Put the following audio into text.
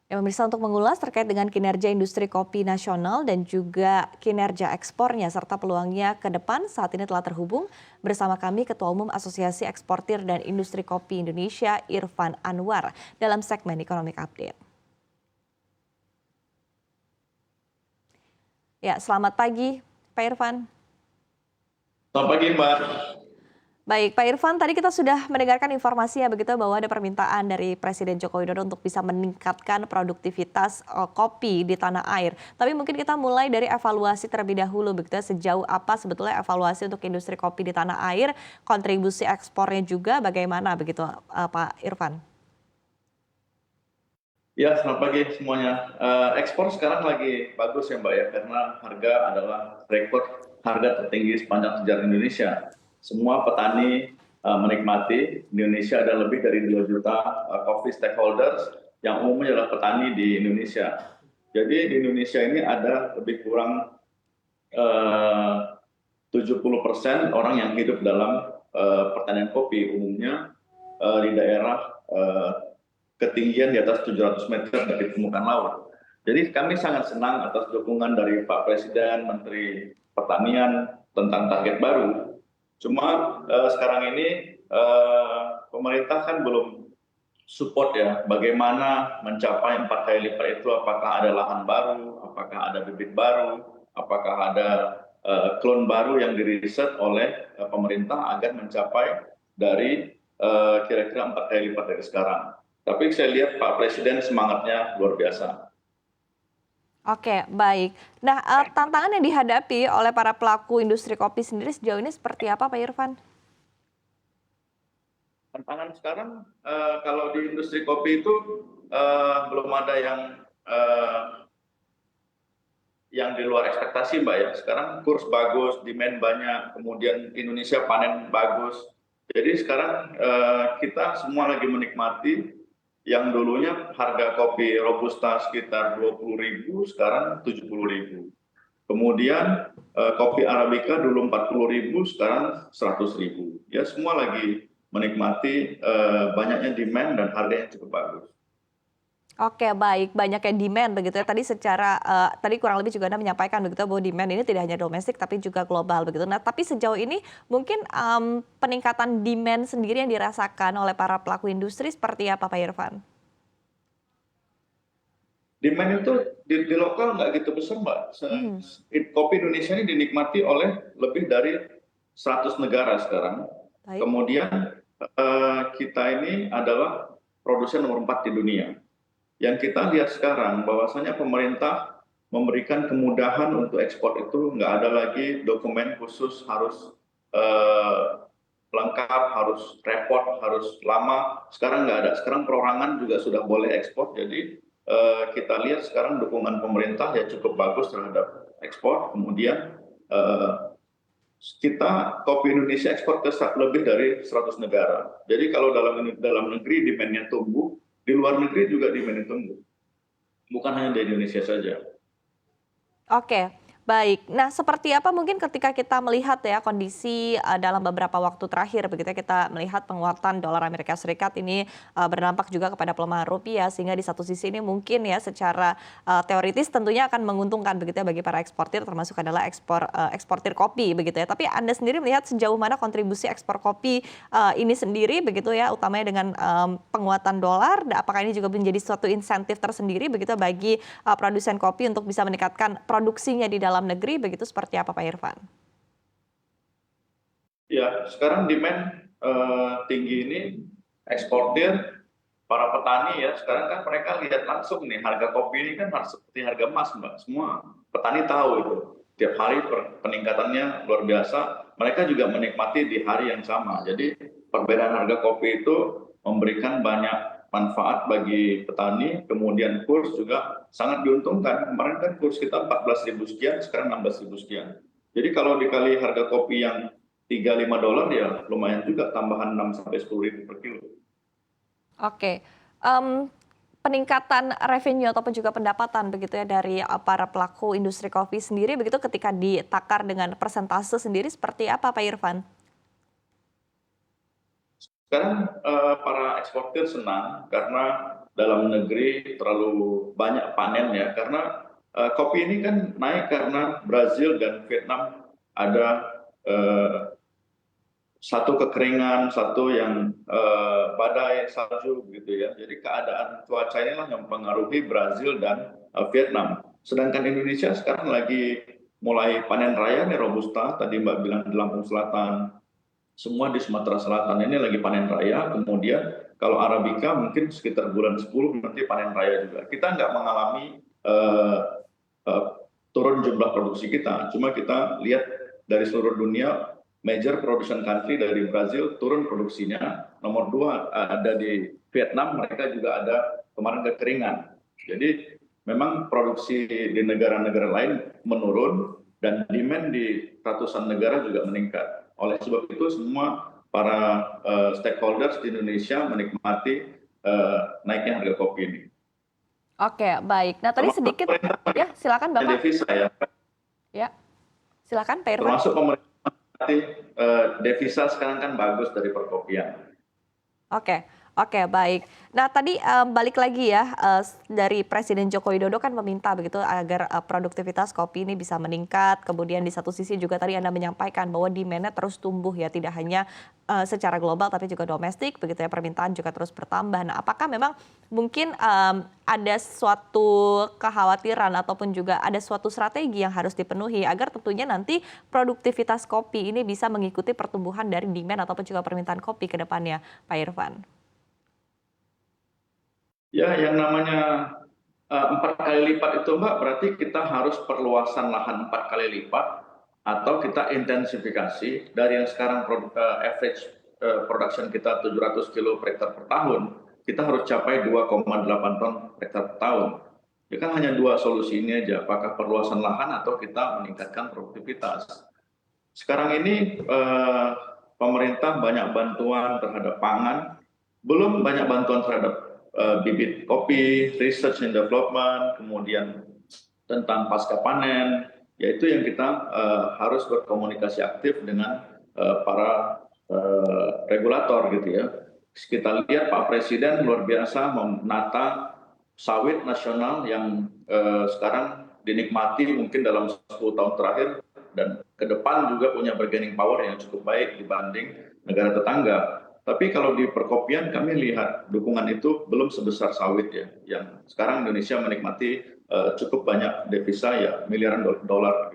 Ya, pemirsa untuk mengulas terkait dengan kinerja industri kopi nasional dan juga kinerja ekspornya serta peluangnya ke depan, saat ini telah terhubung bersama kami Ketua Umum Asosiasi Eksportir dan Industri Kopi Indonesia, Irfan Anwar, dalam segmen Economic Update. Ya, selamat pagi, Pak Irfan. Selamat pagi, Mbak. Baik, Pak Irfan, tadi kita sudah mendengarkan informasinya begitu bahwa ada permintaan dari Presiden Joko Widodo untuk bisa meningkatkan produktivitas kopi di tanah air. Tapi mungkin kita mulai dari evaluasi terlebih dahulu begitu ya, sejauh apa sebetulnya evaluasi untuk industri kopi di tanah air, kontribusi ekspornya juga bagaimana begitu Pak Irfan? Ya, selamat pagi semuanya. Ekspor sekarang lagi bagus ya, Mbak ya, karena harga adalah rekor harga tertinggi sepanjang sejarah Indonesia. Semua petani menikmati. Indonesia ada lebih dari 2 juta coffee stakeholders yang umumnya adalah petani di Indonesia. Jadi di Indonesia ini ada lebih kurang 70% orang yang hidup dalam pertanian kopi, umumnya di daerah ketinggian di atas 700 meter dari permukaan laut. Jadi kami sangat senang atas dukungan dari Pak Presiden, Menteri Pertanian tentang target baru. Cuma sekarang ini pemerintah kan belum support ya, bagaimana mencapai 4 kali lipat itu, apakah ada lahan baru, apakah ada bibit baru, apakah ada klon baru yang diriset oleh pemerintah agar mencapai dari kira-kira 4 kali lipat dari sekarang. Tapi saya lihat Pak Presiden semangatnya luar biasa. Oke, baik. Nah, tantangan yang dihadapi oleh para pelaku industri kopi sendiri sejauh ini seperti apa, Pak Irfan? Tantangan sekarang kalau di industri kopi itu belum ada yang di luar ekspektasi, Mbak ya. Sekarang kurs bagus, demand banyak, kemudian Indonesia panen bagus. Jadi sekarang kita semua lagi menikmati yang dulunya harga kopi Robusta sekitar 20.000, sekarang 70.000. Kemudian kopi Arabica dulu 40.000, sekarang 100.000. Ya semua lagi menikmati banyaknya demand dan harganya cukup bagus. Oke, baik. Banyaknya demand begitu ya. Tadi tadi kurang lebih juga Anda menyampaikan begitu bahwa demand ini tidak hanya domestik tapi juga global begitu. Nah, tapi sejauh ini mungkin peningkatan demand sendiri yang dirasakan oleh para pelaku industri seperti apa, Pak Irfan? Demand itu di lokal nggak gitu besar, Mbak. Mhm. Kopi Indonesia ini dinikmati oleh lebih dari 100 negara sekarang. Baik. Kemudian kita ini adalah produsen nomor 4 di dunia. Yang kita lihat sekarang bahwasanya pemerintah memberikan kemudahan untuk ekspor itu, nggak ada lagi dokumen khusus harus lengkap, harus repot, harus lama. Sekarang nggak ada. Sekarang perorangan juga sudah boleh ekspor. Jadi kita lihat sekarang dukungan pemerintah ya cukup bagus terhadap ekspor. Kemudian kita kopi Indonesia ekspor ke lebih dari 100 negara. Jadi kalau dalam negeri demand-nya tumbuh, di luar negeri juga demand-nya tumbuh. Bukan hanya di Indonesia saja. Oke, baik. Nah, seperti apa mungkin ketika kita melihat ya kondisi dalam beberapa waktu terakhir begitu ya, kita melihat penguatan dolar Amerika Serikat ini berdampak juga kepada pelemahan rupiah sehingga di satu sisi ini mungkin ya secara teoritis tentunya akan menguntungkan begitu ya bagi para eksportir termasuk adalah eksportir kopi begitu ya. Tapi Anda sendiri melihat sejauh mana kontribusi ekspor kopi ini sendiri begitu ya utamanya dengan penguatan dolar, apakah ini juga menjadi suatu insentif tersendiri begitu bagi produsen kopi untuk bisa meningkatkan produksinya di dalam negeri, begitu seperti apa Pak Irfan? Ya, sekarang demand tinggi ini eksportir, para petani ya, sekarang kan mereka lihat langsung nih harga kopi ini kan seperti harga emas, Mbak. Semua petani tahu itu. Tiap hari peningkatannya luar biasa. Mereka juga menikmati di hari yang sama. Jadi perbedaan harga kopi itu memberikan banyak manfaat bagi petani, kemudian kurs juga sangat diuntungkan. Kemarin kan kurs kita 14.000 sekian, sekarang 16.000 sekian. Jadi kalau dikali harga kopi yang $3-5 ya lumayan juga tambahan 6-10 ribu per kilo. Oke, peningkatan revenue ataupun juga pendapatan begitu ya dari para pelaku industri kopi sendiri begitu ketika ditakar dengan persentase sendiri seperti apa Pak Irfan? Sekarang para eksportir senang karena dalam negeri terlalu banyak panen ya, karena kopi ini kan naik karena Brazil dan Vietnam ada satu kekeringan, satu yang badai salju begitu ya. Jadi keadaan cuaca inilah yang mempengaruhi Brazil dan Vietnam. Sedangkan Indonesia sekarang lagi mulai panen raya nih Robusta, tadi Mbak bilang di Lampung Selatan, semua di Sumatera Selatan ini lagi panen raya. Kemudian kalau Arabica mungkin sekitar bulan 10 nanti panen raya juga. Kita nggak mengalami eh, eh, turun jumlah produksi kita, cuma kita lihat dari seluruh dunia major production country dari Brazil turun produksinya, nomor dua ada di Vietnam, mereka juga ada kemarin kekeringan. Jadi memang produksi di negara-negara lain menurun dan demand di ratusan negara juga meningkat. Oleh sebab itu semua para stakeholders di Indonesia menikmati naiknya harga kopi ini. Oke, baik. Nah, tadi Termasuk sedikit pemerintah pakai ya, silakan Bapak. devisa ya, Ya, silakan Pak Irfan. termasuk pemerintah devisa sekarang kan bagus dari perkopian. Oke, oke, baik. Nah, tadi balik lagi ya, dari Presiden Joko Widodo kan meminta begitu agar produktivitas kopi ini bisa meningkat. Kemudian di satu sisi juga tadi Anda menyampaikan bahwa demand-nya terus tumbuh ya, tidak hanya secara global tapi juga domestik begitu ya, permintaan juga terus bertambah. Nah, apakah memang mungkin ada suatu kekhawatiran ataupun juga ada suatu strategi yang harus dipenuhi agar tentunya nanti produktivitas kopi ini bisa mengikuti pertumbuhan dari demand ataupun juga permintaan kopi ke depannya, Pak Irfan? Ya, yang namanya 4 kali lipat itu Mbak, berarti kita harus perluasan lahan 4 kali lipat atau kita intensifikasi dari yang sekarang average production kita 700 kilo per hektar per tahun, kita harus capai 2,8 ton per hektar per tahun. Ya kan hanya dua solusi ini aja, apakah perluasan lahan atau kita meningkatkan produktivitas. Sekarang ini pemerintah banyak bantuan terhadap pangan, belum banyak bantuan terhadap bibit kopi, research and development, kemudian tentang pasca panen, yaitu yang kita harus berkomunikasi aktif dengan para regulator gitu ya. Kita lihat Pak Presiden luar biasa menata sawit nasional yang sekarang dinikmati mungkin dalam 10 tahun terakhir dan ke depan juga punya bargaining power yang cukup baik dibanding negara tetangga. Tapi kalau di perkopian kami lihat dukungan itu belum sebesar sawit ya, yang sekarang Indonesia menikmati cukup banyak devisa ya, miliaran dolar.